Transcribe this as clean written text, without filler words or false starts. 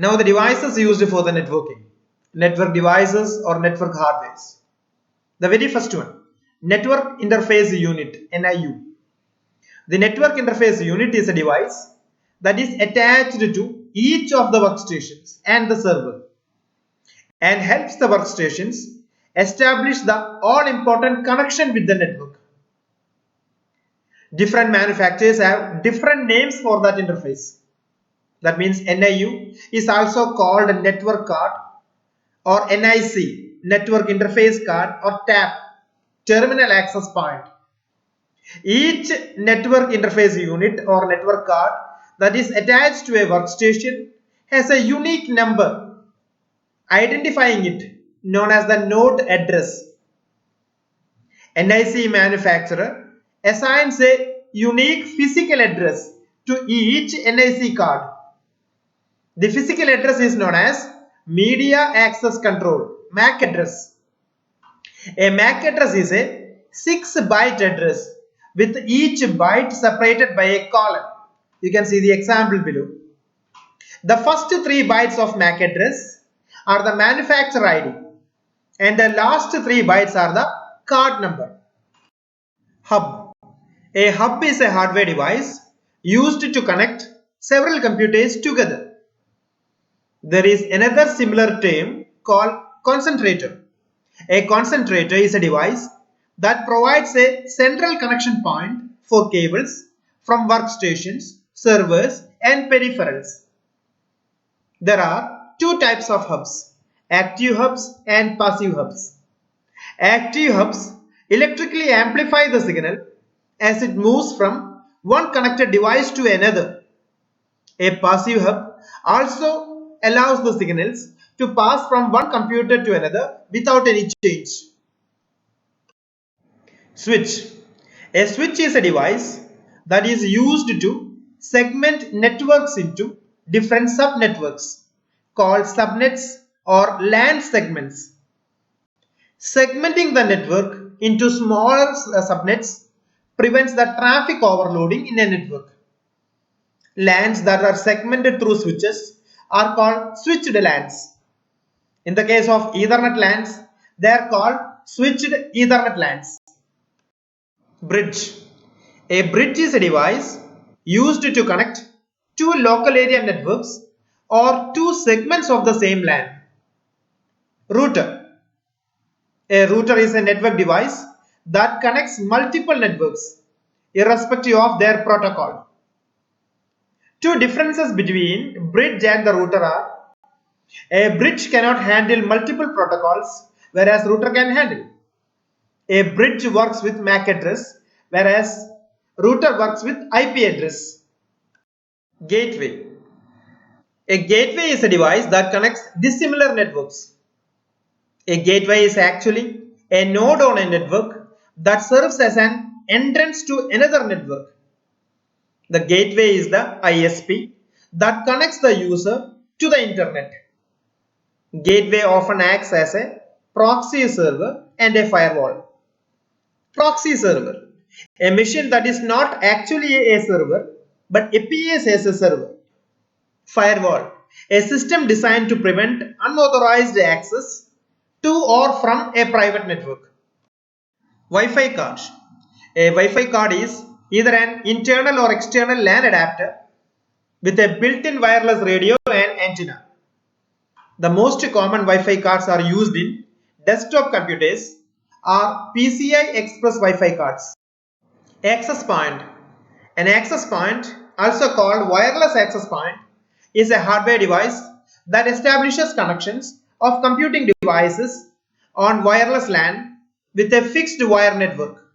Now the devices used for the networking. Network devices or network hardwares. The very first one, Network Interface Unit, NIU. The Network Interface Unit is a device that is attached to each of the workstations and the server and helps the workstations establish the all-important connection with the network. Different manufacturers have different names for that interface. That means NIU is also called a network card or NIC, network interface card, or TAP, terminal access point. Each network interface unit or network card that is attached to a workstation has a unique number identifying it, known as the node address. NIC manufacturer assigns a unique physical address to each NIC card. The physical address is known as Media Access Control, MAC address. A MAC address is a 6-byte address with each byte separated by a colon. You can see the example below. The first 3 bytes of MAC address are the manufacturer ID and the last 3 bytes are the card number. Hub. A hub is a hardware device used to connect several computers together. There is another similar term called concentrator. A concentrator is a device that provides a central connection point for cables from workstations, servers, and peripherals. There are 2 types of hubs, active hubs and passive hubs. Active hubs electrically amplify the signal as it moves from one connected device to another. A passive hub also allows the signals to pass from one computer to another without any change. Switch. A switch is a device that is used to segment networks into different subnetworks called subnets or LAN segments. Segmenting the network into smaller subnets prevents the traffic overloading in a network. LANs that are segmented through switches are called switched LANs. In the case of Ethernet LANs, they are called switched Ethernet LANs. Bridge. A bridge is a device used to connect 2 local area networks or 2 segments of the same LAN. Router. A router is a network device that connects multiple networks irrespective of their protocol. 2 differences between bridge and the router are: a bridge cannot handle multiple protocols whereas router can handle. A bridge works with MAC address whereas router works with IP address. Gateway. A gateway is a device that connects dissimilar networks. A gateway is actually a node on a network that serves as an entrance to another network. The gateway is the ISP that connects the user to the internet. Gateway often acts as a proxy server and a firewall. Proxy server. A machine that is not actually a server but appears as a server. Firewall. A system designed to prevent unauthorized access to or from a private network. Wi-Fi card. A Wi-Fi card is either an internal or external LAN adapter with a built-in wireless radio and antenna. The most common Wi-Fi cards are used in desktop computers are PCI Express Wi-Fi cards. Access point. An access point, also called wireless access point, is a hardware device that establishes connections of computing devices on wireless LAN with a fixed wire network.